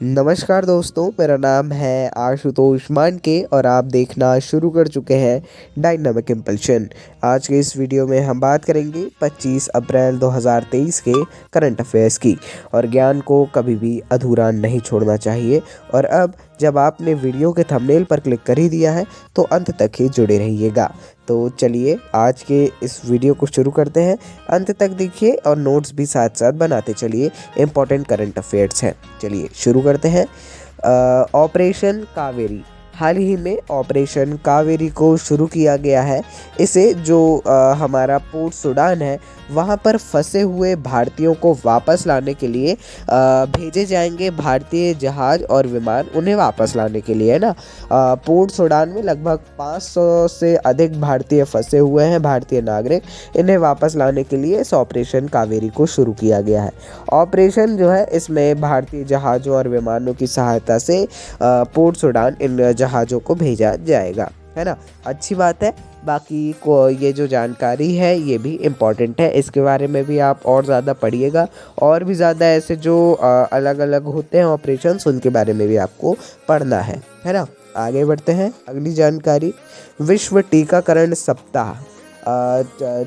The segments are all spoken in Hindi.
नमस्कार दोस्तों, मेरा नाम है आशुतोष मानके और आप देखना शुरू कर चुके हैं डायनामिक इम्पल्शन। आज के इस वीडियो में हम बात करेंगे 25 अप्रैल 2023 के करंट अफेयर्स की। और ज्ञान को कभी भी अधूरा नहीं छोड़ना चाहिए। और अब जब आपने वीडियो के थंबनेल पर क्लिक कर ही दिया है तो अंत तक ही जुड़े रहिएगा। तो चलिए आज के इस वीडियो को शुरू करते हैं। अंत तक देखिए और नोट्स भी साथ साथ बनाते चलिए। इम्पोर्टेंट करंट अफेयर्स हैं। चलिए शुरू करते हैं। ऑपरेशन कावेरी, हाल ही में ऑपरेशन कावेरी को शुरू किया गया है। इसे जो हमारा पोर्ट सूडान है वहाँ पर फंसे हुए भारतीयों को वापस लाने के लिए भेजे जाएंगे भारतीय जहाज़ और विमान, उन्हें वापस लाने के लिए, है ना। पोर्ट सूडान में लगभग 500 से अधिक भारतीय फंसे हुए हैं, भारतीय नागरिक। इन्हें वापस लाने के लिए इस ऑपरेशन कावेरी को शुरू किया गया है। ऑपरेशन जो है इसमें भारतीय जहाज़ों और विमानों की सहायता से पोर्ट सूडान इन जहाज़ों को भेजा जाएगा, है ना। अच्छी बात है। बाकी को ये जो जानकारी है ये भी इम्पॉर्टेंट है, इसके बारे में भी आप और ज़्यादा पढ़िएगा। और भी ज़्यादा ऐसे जो अलग अलग होते हैं ऑपरेशंस, उनके बारे में भी आपको पढ़ना है ना। आगे बढ़ते हैं। अगली जानकारी, विश्व टीकाकरण सप्ताह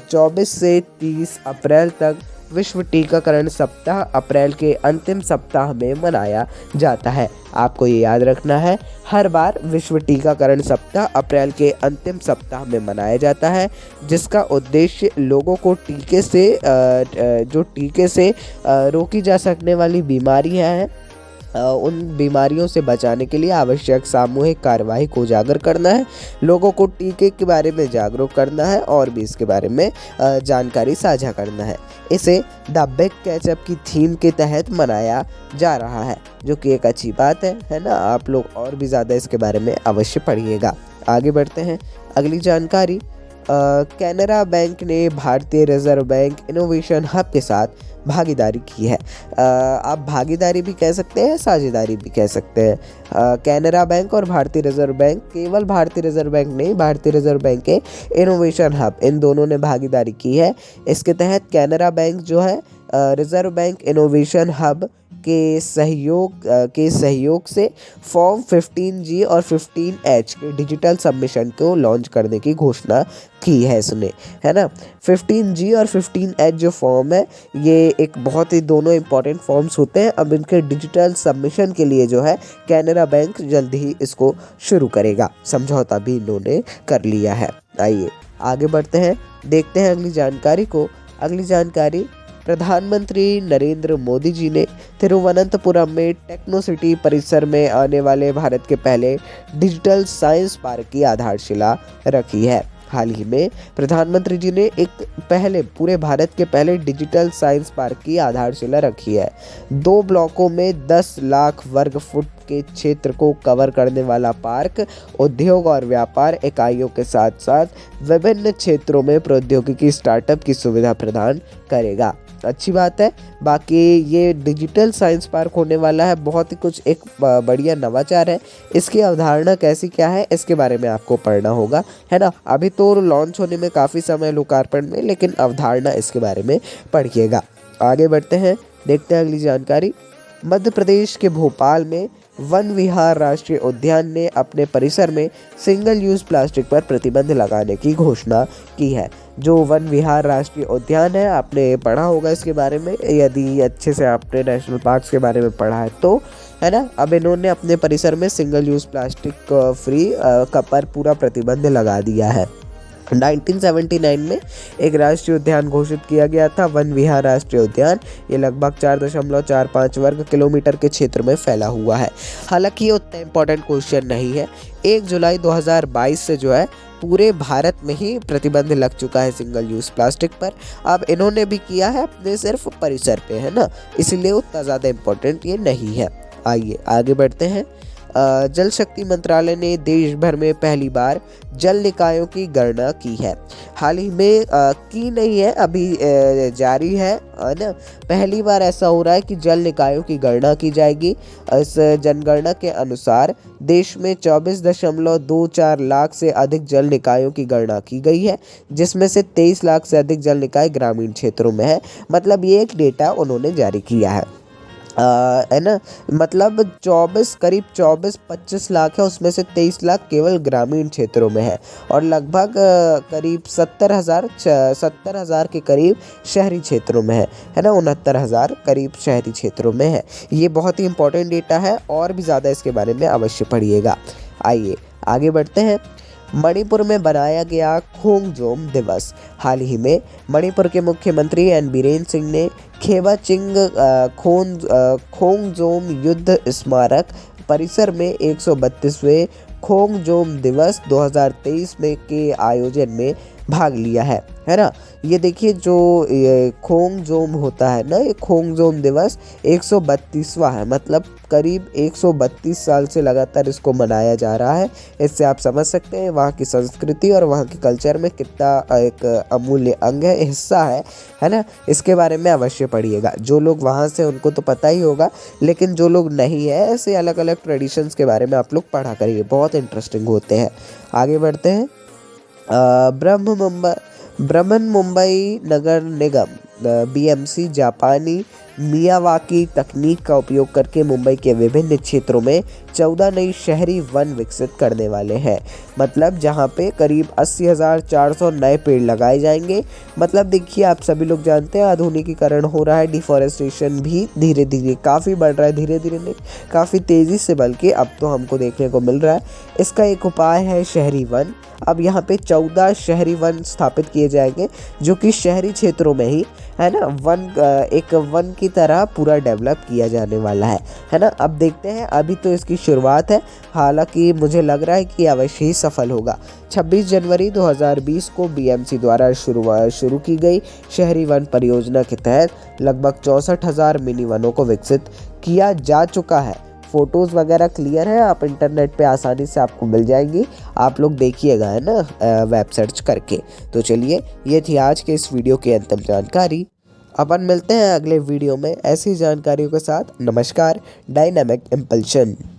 24 से 30 अप्रैल तक विश्व टीकाकरण सप्ताह अप्रैल के अंतिम सप्ताह में मनाया जाता है। आपको ये याद रखना है, हर बार विश्व टीकाकरण सप्ताह अप्रैल के अंतिम सप्ताह में मनाया जाता है, जिसका उद्देश्य लोगों को टीके से रोकी जा सकने वाली बीमारियां हैं, उन बीमारियों से बचाने के लिए आवश्यक सामूहिक कार्यवाही को उजागर करना है, लोगों को टीके के बारे में जागरूक करना है और भी इसके बारे में जानकारी साझा करना है। इसे द बिग कैचअप की थीम के तहत मनाया जा रहा है, जो कि एक अच्छी बात है ना। आप लोग और भी ज़्यादा इसके बारे में अवश्य पढ़िएगा। आगे बढ़ते हैं। अगली जानकारी, कैनरा बैंक ने भारतीय रिजर्व बैंक इनोवेशन हब के साथ भागीदारी की है। आप भागीदारी भी कह सकते हैं, साझेदारी भी कह सकते हैं। कैनरा बैंक और भारतीय रिजर्व बैंक, केवल भारतीय रिजर्व बैंक नहीं, भारतीय रिजर्व बैंक के इनोवेशन हब, इन दोनों ने भागीदारी की है। इसके तहत कैनरा बैंक जो है रिजर्व बैंक इनोवेशन हब के सहयोग से फॉर्म 15G और 15H के डिजिटल सबमिशन को लॉन्च करने की घोषणा की है इसने, है ना। 15G और 15H जो फॉर्म है ये एक बहुत ही दोनों इम्पॉर्टेंट फॉर्म्स होते हैं। अब इनके डिजिटल सबमिशन के लिए जो है कैनरा बैंक जल्द ही इसको शुरू करेगा। समझौता भी इन्होंने कर लिया है। आइए आगे बढ़ते हैं, देखते हैं अगली जानकारी को। अगली जानकारी, प्रधानमंत्री नरेंद्र मोदी जी ने तिरुवनंतपुरम में टेक्नो सिटी परिसर में आने वाले भारत के पहले डिजिटल साइंस पार्क की आधारशिला रखी है। हाल ही में प्रधानमंत्री जी ने पूरे भारत के पहले डिजिटल साइंस पार्क की आधारशिला रखी है। 2 ब्लॉकों में 10 लाख वर्ग फुट के क्षेत्र को कवर करने वाला पार्क उद्योग और व्यापार इकाइयों के साथ साथ विभिन्न क्षेत्रों में प्रौद्योगिकी स्टार्टअप की सुविधा प्रदान करेगा। अच्छी बात है। बाकी ये डिजिटल साइंस पार्क होने वाला है, बहुत ही कुछ एक बढ़िया नवाचार है। इसकी अवधारणा कैसी क्या है इसके बारे में आपको पढ़ना होगा, है ना। अभी तो लॉन्च होने में काफ़ी समय, लोकार्पण में, लेकिन अवधारणा इसके बारे में पढ़िएगा। आगे बढ़ते हैं, देखते हैं अगली जानकारी। मध्य प्रदेश के भोपाल में वन विहार राष्ट्रीय उद्यान ने अपने परिसर में सिंगल यूज़ प्लास्टिक पर प्रतिबंध लगाने की घोषणा की है। जो वन विहार राष्ट्रीय उद्यान है, आपने पढ़ा होगा इसके बारे में, यदि अच्छे से आपने नेशनल पार्क्स के बारे में पढ़ा है तो, है ना। अब इन्होंने अपने परिसर में सिंगल यूज़ प्लास्टिक फ्री का पर पूरा प्रतिबंध लगा दिया है। 1979 में एक राष्ट्रीय उद्यान घोषित किया गया था, वन विहार राष्ट्रीय उद्यान। ये लगभग 4.45 वर्ग किलोमीटर के क्षेत्र में फैला हुआ है। हालांकि ये उतना इम्पोर्टेंट क्वेश्चन नहीं है। 1 जुलाई 2022 से जो है पूरे भारत में ही प्रतिबंध लग चुका है सिंगल यूज़ प्लास्टिक पर। अब इन्होंने भी किया है अपने सिर्फ परिसर पे, है ना, इसलिए उतना ज़्यादा इम्पोर्टेंट ये नहीं है। आइए आगे बढ़ते हैं। जल शक्ति मंत्रालय ने देश भर में पहली बार जल निकायों की गणना की है। हाल ही में की नहीं है, अभी जारी है ना। पहली बार ऐसा हो रहा है कि जल निकायों की गणना की जाएगी। इस जनगणना के अनुसार देश में 24.24 लाख से अधिक जल निकायों की गणना की गई है, जिसमें से 23 लाख से अधिक जल निकाय ग्रामीण क्षेत्रों में है। मतलब ये एक डेटा उन्होंने जारी किया है। है ना, मतलब 24 करीब 24-25 लाख है, उसमें से 23 लाख केवल ग्रामीण क्षेत्रों में है और लगभग करीब 70,000 के करीब शहरी क्षेत्रों में है ना, 69,000 करीब शहरी क्षेत्रों में है। ये बहुत ही इंपॉर्टेंट डेटा है और भी ज़्यादा इसके बारे में अवश्य पढ़िएगा। आइए आगे बढ़ते हैं। मणिपुर में बनाया गया खोंगजोम दिवस। हाल ही में मणिपुर के मुख्यमंत्री एन बीरेन सिंह ने खेबाचिंग खोंगजोम युद्ध स्मारक परिसर में 132वें खोंगजोम दिवस 2023 में के आयोजन में भाग लिया है ना। ये देखिए जो ये खोंगजोम होता है ना, ये खोंगजोम दिवस 132वां है, मतलब करीब 132 साल से लगातार इसको मनाया जा रहा है। इससे आप समझ सकते हैं वहाँ की संस्कृति और वहाँ के कल्चर में कितना एक अमूल्य अंग है, हिस्सा है ना। इसके बारे में अवश्य पढ़िएगा। जो लोग वहाँ से उनको तो पता ही होगा, लेकिन जो लोग नहीं है ऐसे अलग अलग ट्रेडिशंस के बारे में आप लोग पढ़ा करिए, बहुत इंटरेस्टिंग होते हैं। आगे बढ़ते हैं। ब्रह्मन मुंबई नगर निगम BMC जापानी मियावाकी तकनीक का उपयोग करके मुंबई के विभिन्न क्षेत्रों में 14 नई शहरी वन विकसित करने वाले हैं। मतलब जहां पे करीब 80,400 नए पेड़ लगाए जाएंगे। मतलब देखिए आप सभी लोग जानते हैं आधुनिकीकरण हो रहा है, डिफॉरेस्टेशन भी धीरे धीरे काफ़ी बढ़ रहा है, धीरे धीरे नहीं काफ़ी तेज़ी से बल्कि अब तो हमको देखने को मिल रहा है। इसका एक उपाय है शहरी वन। अब यहाँ पे 14 शहरी वन स्थापित किए जाएंगे जो कि शहरी क्षेत्रों में ही है ना एक वन की तरह पूरा डेवलप किया जाने वाला है ना। अब देखते हैं, अभी तो इसकी शुरुआत है, हालांकि मुझे लग रहा है कि अवश्य ही सफल होगा। 26 जनवरी 2020 को BMC द्वारा शुरू की गई शहरी वन परियोजना के तहत लगभग 64,000 मिनी वनों को विकसित किया जा चुका है। फ़ोटोज़ वगैरह क्लियर है, आप इंटरनेट पे आसानी से आपको मिल जाएंगी, आप लोग देखिएगा है ना वेब सर्च करके। तो चलिए ये थी आज के इस वीडियो की अंतिम जानकारी। अपन मिलते हैं अगले वीडियो में ऐसी जानकारियों के साथ। नमस्कार। Dynamic impulsion.